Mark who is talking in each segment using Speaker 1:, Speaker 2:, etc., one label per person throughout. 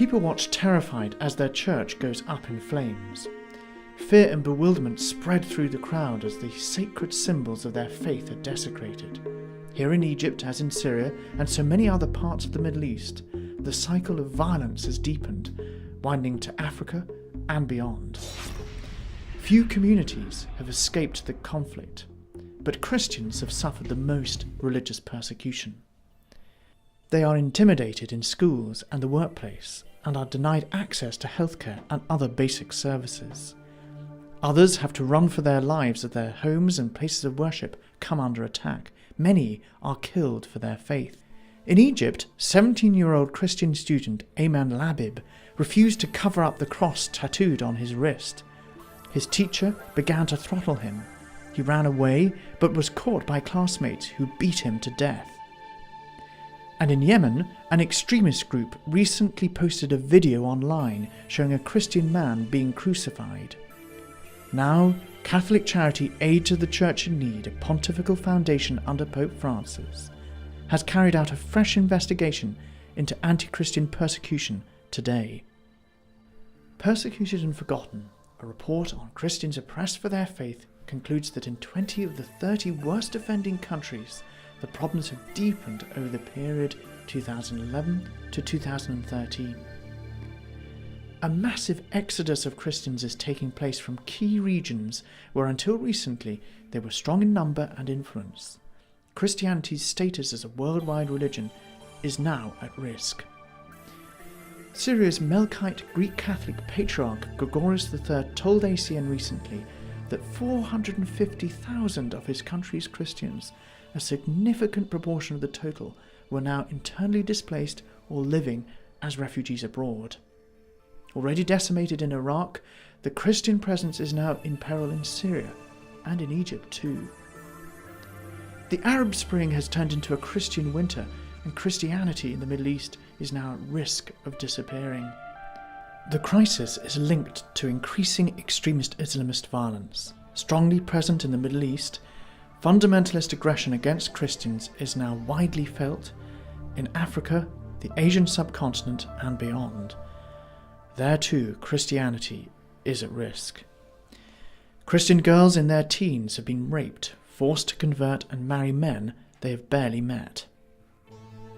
Speaker 1: People watch terrified as their church goes up in flames. Fear and bewilderment spread through the crowd as the sacred symbols of their faith are desecrated. Here in Egypt, as in Syria, and so many other parts of the Middle East, the cycle of violence has deepened, winding to Africa and beyond. Few communities have escaped the conflict, but Christians have suffered the most religious persecution. They are intimidated in schools and the workplace, and are denied access to healthcare and other basic services. Others have to run for their lives as their homes and places of worship come under attack. Many are killed for their faith. In Egypt, 17-year-old Christian student Ayman Labib refused to cover up the cross tattooed on his wrist. His teacher began to throttle him. He ran away, but was caught by classmates who beat him to death. And in Yemen, an extremist group recently posted a video online showing a Christian man being crucified. Now, Catholic charity Aid to the Church in Need, a pontifical foundation under Pope Francis, has carried out a fresh investigation into anti-Christian persecution today. Persecuted and Forgotten, a report on Christians oppressed for their faith, concludes that in 20 of the 30 worst offending countries, the problems have deepened over the period 2011 to 2013. A massive exodus of Christians is taking place from key regions where until recently they were strong in number and influence. Christianity's status as a worldwide religion is now at risk. Syria's Melkite Greek Catholic Patriarch Gregorius III told ACN recently that 450,000 of his country's Christians, a significant proportion of the total, were now internally displaced or living as refugees abroad. Already decimated in Iraq, the Christian presence is now in peril in Syria and in Egypt too. The Arab Spring has turned into a Christian winter, and Christianity in the Middle East is now at risk of disappearing. The crisis is linked to increasing extremist Islamist violence. Strongly present in the Middle East, fundamentalist aggression against Christians is now widely felt in Africa, the Asian subcontinent and beyond. There too, Christianity is at risk. Christian girls in their teens have been raped, forced to convert and marry men they have barely met.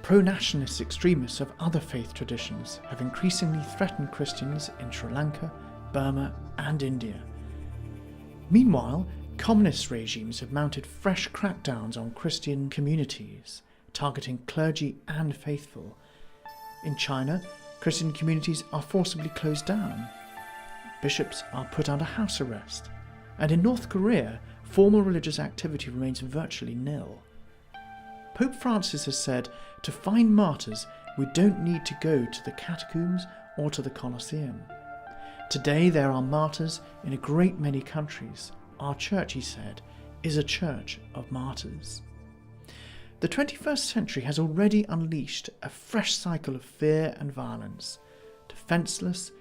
Speaker 1: Pro-nationalist extremists of other faith traditions have increasingly threatened Christians in Sri Lanka, Burma and India. Meanwhile, communist regimes have mounted fresh crackdowns on Christian communities, targeting clergy and faithful. In China, Christian communities are forcibly closed down. Bishops are put under house arrest. And in North Korea, formal religious activity remains virtually nil. Pope Francis has said, to find martyrs, we don't need to go to the catacombs or to the Colosseum. Today there are martyrs in a great many countries. Our church, he said, is a church of martyrs. The 21st century has already unleashed a fresh cycle of fear and violence. Defenceless,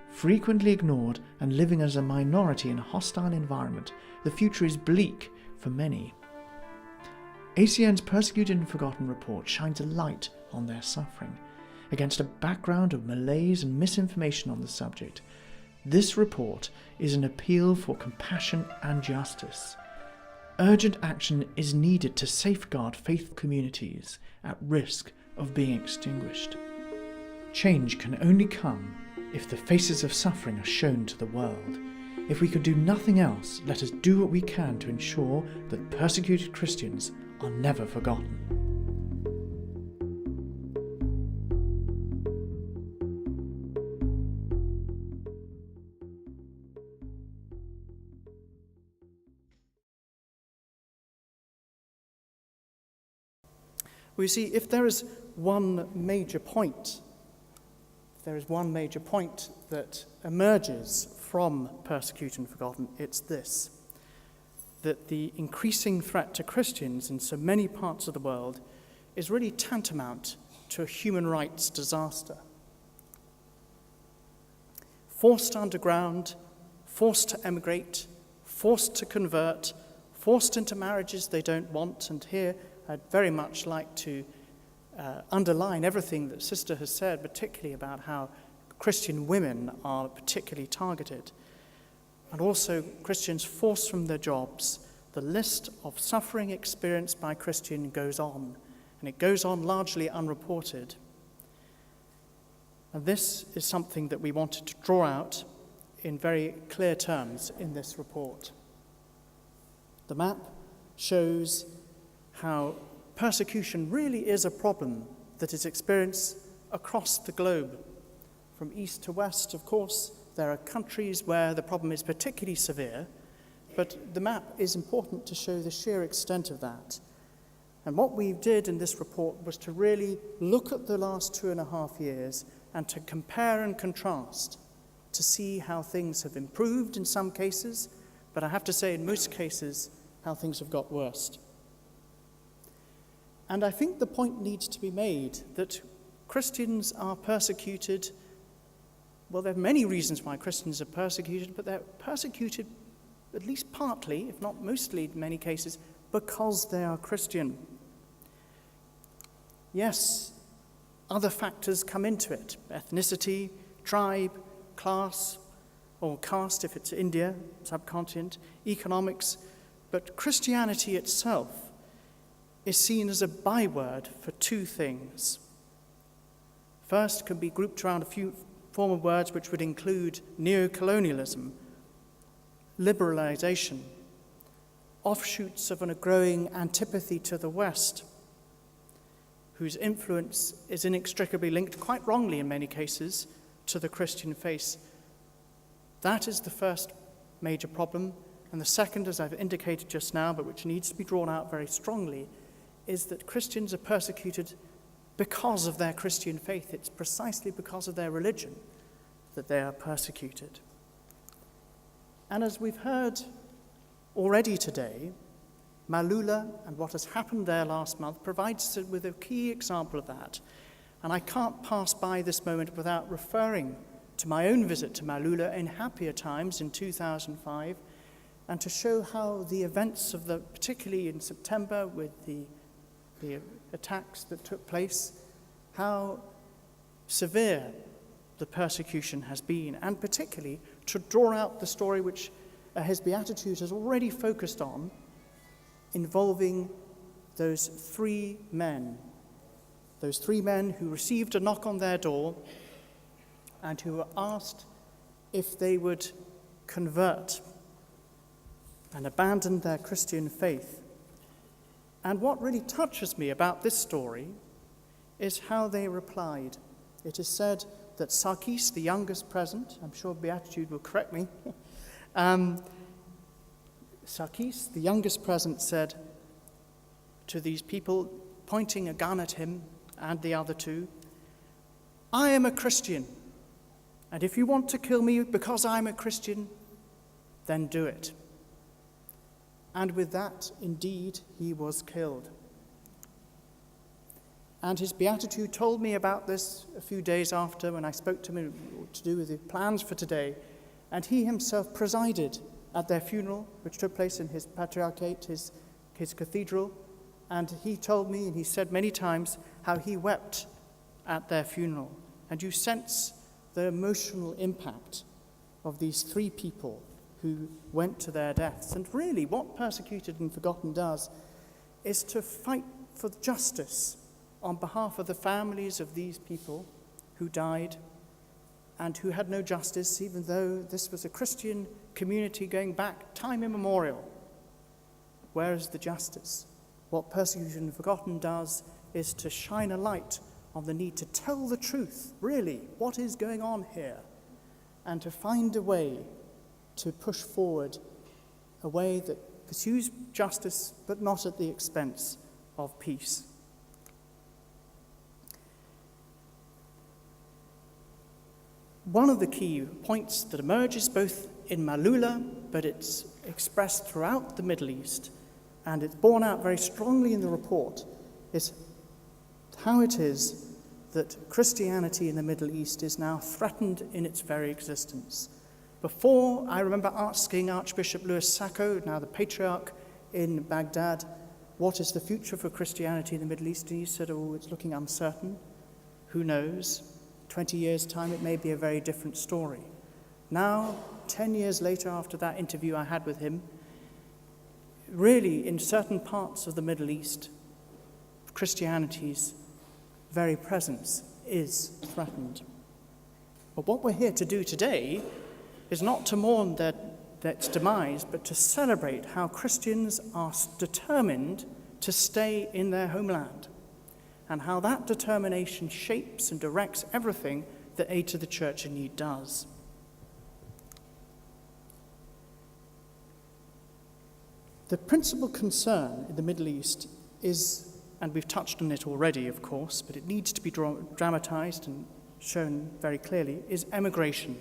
Speaker 1: frequently ignored, and living as a minority in a hostile environment, the future is bleak for many. ACN's Persecuted and Forgotten report shines a light on their suffering. Against a background of malaise and misinformation on the subject, this report is an appeal for compassion and justice. Urgent action is needed to safeguard faith communities at risk of being extinguished. Change can only come if the faces of suffering are shown to the world. If we could do nothing else, let us do what we can to ensure that persecuted Christians are never forgotten. We see, if there is one major point that emerges from Persecuted and Forgotten, it's this: that the increasing threat to Christians in so many parts of the world is really tantamount to a human rights disaster. Forced underground, forced to emigrate, forced to convert, forced into marriages they don't want. And here I'd very much like to underline everything that Sister has said, particularly about how Christian women are particularly targeted, and also Christians forced from their jobs. The list of suffering experienced by Christians goes on, and it goes on largely unreported. And this is something that we wanted to draw out in very clear terms in this report. The map shows how persecution really is a problem that is experienced across the globe. From east to west, of course, there are countries where the problem is particularly severe, but the map is important to show the sheer extent of that. And what we did in this report was to really look at the last 2.5 years and to compare and contrast to see how things have improved in some cases, but I have to say in most cases how things have got worse. And I think the point needs to be made that Christians are persecuted. Well, there are many reasons why Christians are persecuted, but they're persecuted at least partly, if not mostly in many cases, because they are Christian. Yes, other factors come into it: ethnicity, tribe, class, or caste if it's India, subcontinent, economics, but Christianity itself is seen as a byword for two things. First can be grouped around a few former words which would include neocolonialism, liberalization, offshoots of a growing antipathy to the West, whose influence is inextricably linked, quite wrongly in many cases, to the Christian faith. That is the first major problem. And the second, as I've indicated just now, but which needs to be drawn out very strongly, is that Christians are persecuted because of their Christian faith. It's precisely because of their religion that they are persecuted. And as we've heard already today, Malula and what has happened there last month provides us with a key example of that. And I can't pass by this moment without referring to my own visit to Malula in happier times in 2005, and to show how the events of particularly in September with the attacks that took place, how severe the persecution has been, and particularly to draw out the story which his Beatitude has already focused on, involving those three men who received a knock on their door and who were asked if they would convert and abandon their Christian faith. And what really touches me about this story is how they replied. It is said that Sarkis, the youngest present, I'm sure Beatitude will correct me, Sarkis, the youngest present, said to these people, pointing a gun at him and the other two, "I am a Christian, and if you want to kill me because I'm a Christian, then do it." And with that, indeed, he was killed. And his Beatitude told me about this a few days after when I spoke to him to do with the plans for today, and he himself presided at their funeral, which took place in his patriarchate, his cathedral, and he told me, and he said many times, how he wept at their funeral. And you sense the emotional impact of these three people who went to their deaths. And really, what Persecuted and Forgotten does is to fight for justice on behalf of the families of these people who died and who had no justice, even though this was a Christian community going back time immemorial. Where is the justice? What Persecuted and Forgotten does is to shine a light on the need to tell the truth, really, what is going on here, and to find a way to push forward a way that pursues justice, but not at the expense of peace. One of the key points that emerges both in Malula, but it's expressed throughout the Middle East, and it's borne out very strongly in the report, is how it is that Christianity in the Middle East is now threatened in its very existence. Before, I remember asking Archbishop Louis Sacco, now the Patriarch in Baghdad, what is the future for Christianity in the Middle East? And he said, it's looking uncertain. Who knows?
Speaker 2: 20 years' time, it may be a very different story. Now, 10 years later, after that interview I had with him, really, in certain parts of the Middle East, Christianity's very presence is threatened. But what we're here to do today is not to mourn its demise, but to celebrate how Christians are determined to stay in their homeland, and how that determination shapes and directs everything that Aid to the Church in Need does. The principal concern in the Middle East is, and we've touched on it already, of course, but it needs to be dramatized and shown very clearly, is emigration.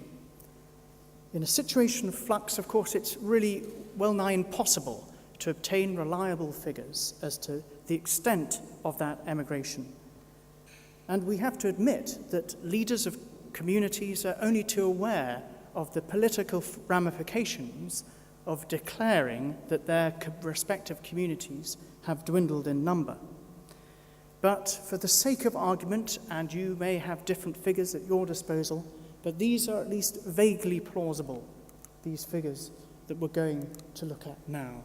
Speaker 2: In a situation of flux, of course, it's really well nigh impossible to obtain reliable figures as to the extent of that emigration. And we have to admit that leaders of communities are only too aware of the political ramifications of declaring that their respective communities have dwindled in number. But for the sake of argument, and you may have different figures at your disposal, but these are at least vaguely plausible, these figures that we're going to look at now.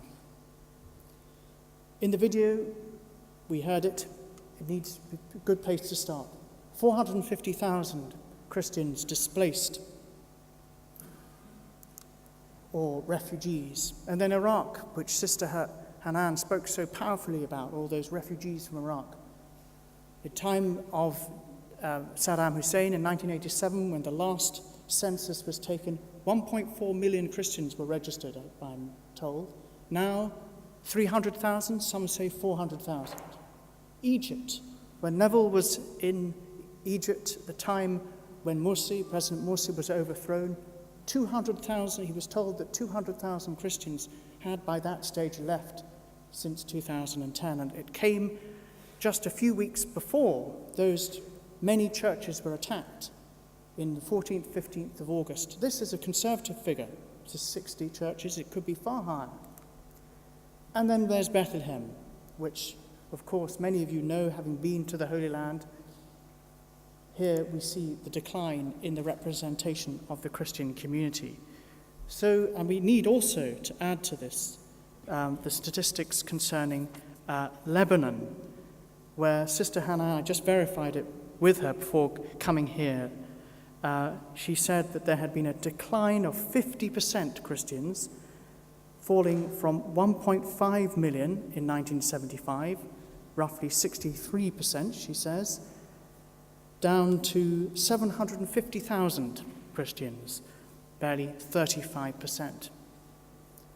Speaker 2: In the video, we heard it needs a good place to start. 450,000 Christians displaced or refugees. And then Iraq, which Sister Hanan spoke so powerfully about, all those refugees from Iraq. The time of Saddam Hussein in 1987, when the last census was taken, 1.4 million Christians were registered, I'm told. Now, 300,000, some say 400,000. Egypt, when Neville was in Egypt at the time when President Morsi was overthrown, 200,000, he was told that 200,000 Christians had by that stage left since 2010, and it came just a few weeks before those many churches were attacked in the 14th, 15th of August. This is a conservative figure. It's 60 churches. It could be far higher. And then there's Bethlehem, which, of course, many of you know, having been to the Holy Land. Here we see the decline in the representation of the Christian community. So, and we need also to add to this the statistics concerning Lebanon, where Sister Hannah, I just verified it with her before coming here. She said that there had been a decline of 50% Christians, falling from 1.5 million in 1975, roughly 63%, she says, down to 750,000 Christians, barely 35%.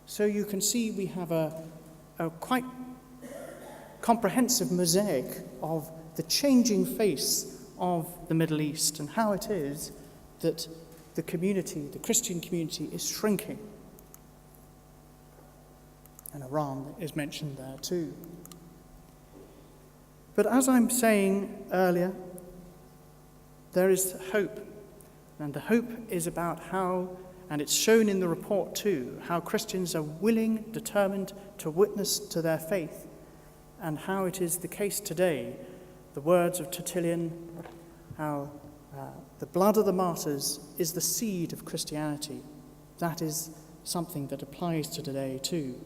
Speaker 2: So you can see we have a quite comprehensive mosaic of the changing face of the Middle East and how it is that the community, the Christian community, is shrinking. And Iran is mentioned there too. But as I'm saying earlier, there is hope. And the hope is about how, and it's shown in the report too, how Christians are willing, determined to witness to their faith, and how it is the case today. The words of Tertullian, how the blood of the martyrs is the seed of Christianity. That is something that applies to today too.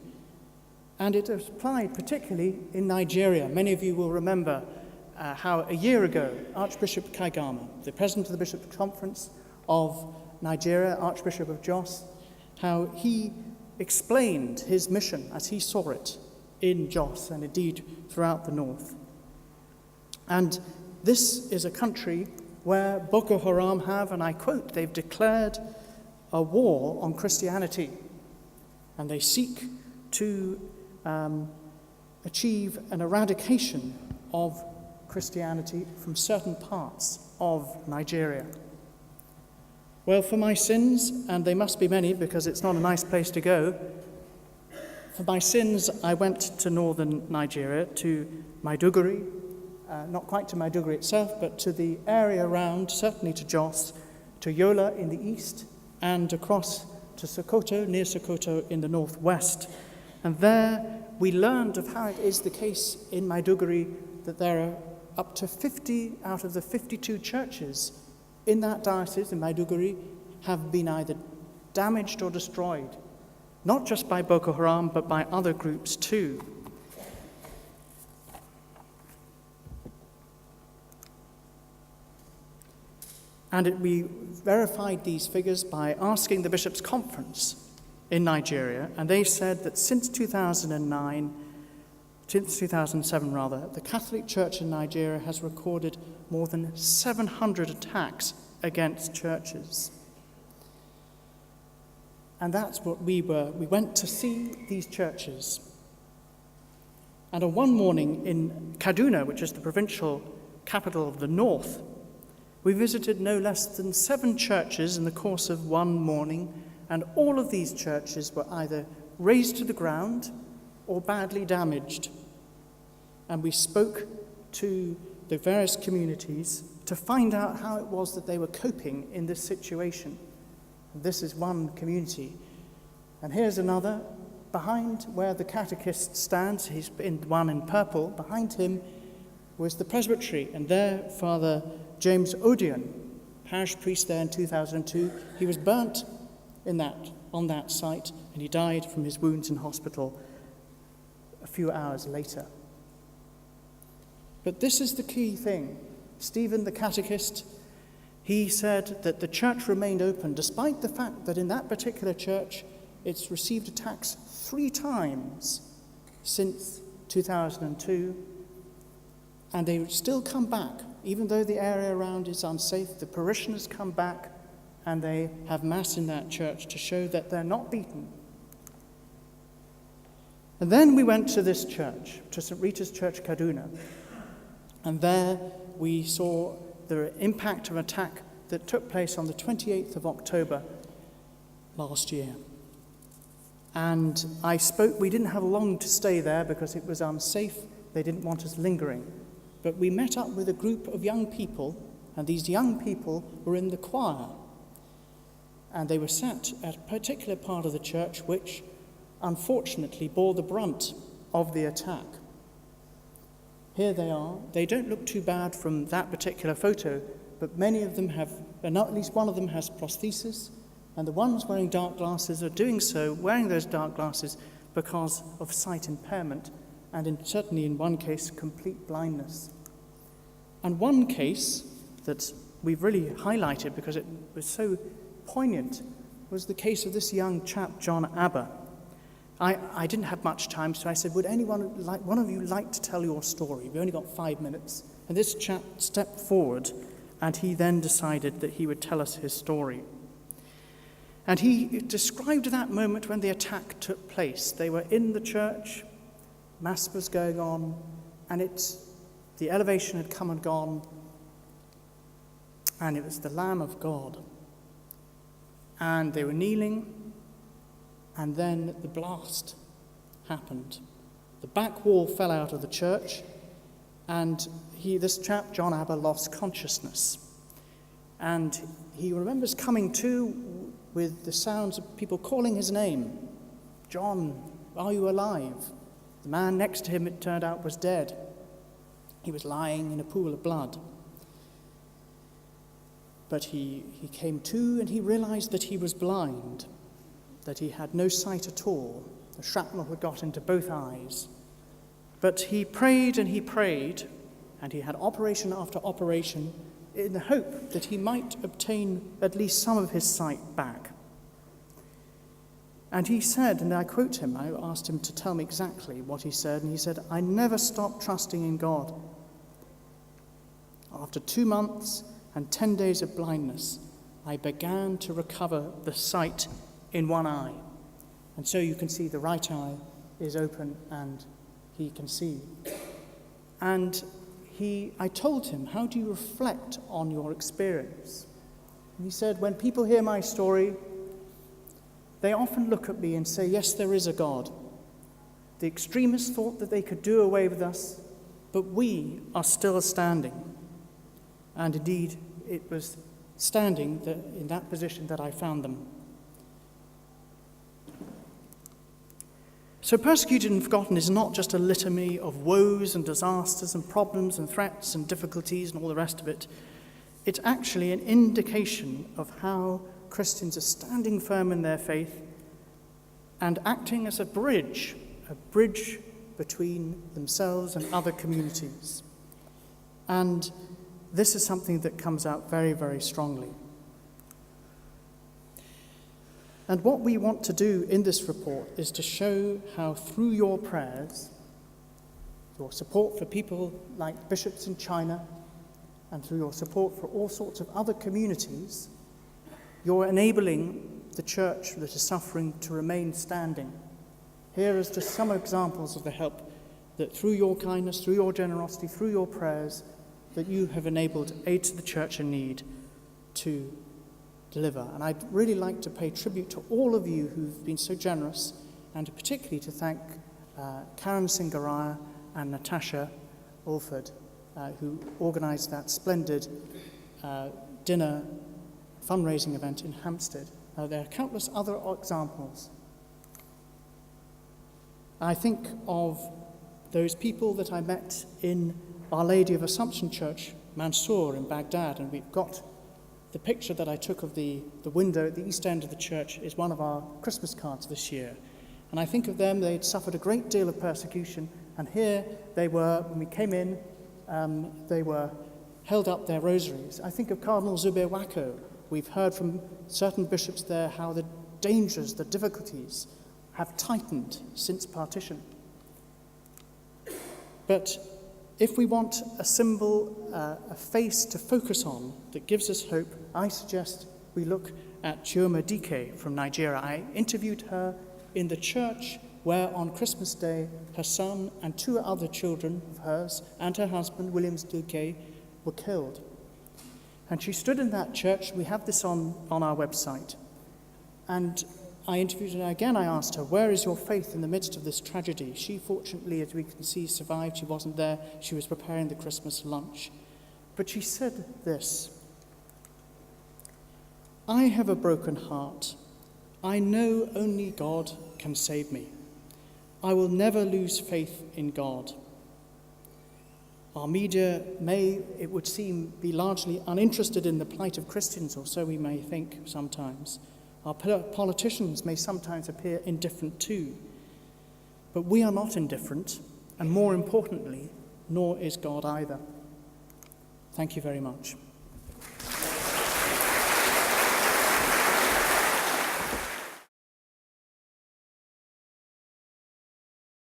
Speaker 2: And it applied particularly in Nigeria. Many of you will remember how a year ago, Archbishop Kaigama, the president of the Bishops' Conference of Nigeria, Archbishop of Jos, how he explained his mission as he saw it in Jos and indeed throughout the north. And this is a country where Boko Haram have, and I quote, they've declared a war on Christianity, and they seek to achieve an eradication of Christianity from certain parts of Nigeria. Well, for my sins, and they must be many because it's not a nice place to go, for my sins I went to northern Nigeria, to Maiduguri, not quite to Maiduguri itself, but to the area around, certainly to Jos, to Yola in the east, and across to Sokoto, near Sokoto in the northwest. And there we learned of how it is the case in Maiduguri that there are up to 50 out of the 52 churches in that diocese, in Maiduguri, have been either damaged or destroyed, not just by Boko Haram, but by other groups too. And we verified these figures by asking the Bishops' Conference in Nigeria, and they said that since 2007, the Catholic Church in Nigeria has recorded more than 700 attacks against churches. And that's what we were. We went to see these churches. And on one morning in Kaduna, which is the provincial capital of the north, we visited no less than 7 churches in the course of one morning, and all of these churches were either razed to the ground or badly damaged. And we spoke to the various communities to find out how it was that they were coping in this situation. This is one community. And here's another. Behind where the catechist stands, he's in one in purple, behind him was the presbytery, and there Father James Odion, parish priest there in 2002, he was burnt on that site, and he died from his wounds in hospital a few hours later. But this is the key thing. Stephen, the catechist, he said that the church remained open, despite the fact that in that particular church, it's received attacks 3 times since 2002, and they still come back. Even though the area around is unsafe, the parishioners come back and they have Mass in that church to show that they're not beaten. And then we went to this church, to St. Rita's Church, Kaduna, and there we saw the impact of an attack that took place on the 28th of October last year. And we didn't have long to stay there because it was unsafe. They didn't want us lingering. But we met up with a group of young people, and these young people were in the choir. And they were sat at a particular part of the church which, unfortunately, bore the brunt of the attack. Here they are. They don't look too bad from that particular photo, but many of them have, and at least one of them has prosthesis, and the ones wearing dark glasses are doing so, wearing those dark glasses because of sight impairment, and certainly in one case, complete blindness. And one case that we've really highlighted because it was so poignant was the case of this young chap, John Abba. I didn't have much time, so I said, would one of you like to tell your story? We only got 5 minutes. And this chap stepped forward, and he then decided that he would tell us his story. And he described that moment when the attack took place. They were in the church, Mass was going on, and the elevation had come and gone, and it was the Lamb of God. And they were kneeling, and then the blast happened. The back wall fell out of the church, and this chap, John Abba, lost consciousness. And he remembers coming to with the sounds of people calling his name. John, are you alive? The man next to him, it turned out, was dead. He was lying in a pool of blood. But he came to, and he realized that he was blind, that he had no sight at all. The shrapnel had got into both eyes. But he prayed, and he had operation after operation in the hope that he might obtain at least some of his sight back. And he said, and I quote him, I asked him to tell me exactly what he said, and he said, "I never stopped trusting in God. After 2 months and 10 days of blindness, I began to recover the sight in one eye." And so you can see the right eye is open and he can see. And I told him, "How do you reflect on your experience?" And he said, "When people hear my story, they often look at me and say, yes, there is a God. The extremists thought that they could do away with us, but we are still standing." And indeed, it was standing in that position that I found them. So Persecuted and Forgotten is not just a litany of woes and disasters and problems and threats and difficulties and all the rest of it. It's actually an indication of how Christians are standing firm in their faith and acting as a bridge between themselves and other communities. And this is something that comes out very, very strongly. And what we want to do in this report is to show how through your prayers, your support for people like bishops in China, and through your support for all sorts of other communities, you're enabling the church that is suffering to remain standing. Here is just some examples of the help that through your kindness, through your generosity, through your prayers, that you have enabled aid to the church in need to deliver. And I'd really like to pay tribute to all of you who've been so generous, and particularly to thank Karen Singaraya and Natasha Alford, who organised that splendid dinner fundraising event in Hampstead. There are countless other examples. I think of those people that I met in Our Lady of Assumption Church, Mansour in Baghdad, and we've got the picture that I took of the window at the east end of the church is one of our Christmas cards this year. And I think of them, they'd suffered a great deal of persecution, and here they were, when we came in, they were held up their rosaries. I think of Cardinal Zubair Wako. We've heard from certain bishops there how the dangers, the difficulties have tightened since partition. But if we want a symbol, a face to focus on that gives us hope, I suggest we look at Chioma Dike from Nigeria. I interviewed her in the church where on Christmas Day her son and two other children of hers and her husband, Williams Dike, were killed. And she stood in that church. We have this on our website. And I interviewed her again. I asked her, where is your faith in the midst of this tragedy? She, fortunately, as we can see, survived. She wasn't there. She was preparing the Christmas lunch. But she said this: I have a broken heart. I know only God can save me. I will never lose faith in God. Our media may, it would seem, be largely uninterested in the plight of Christians, or so we may think sometimes. Our politicians may sometimes appear indifferent too. But we are not indifferent, and more importantly, nor is God either. Thank you very much.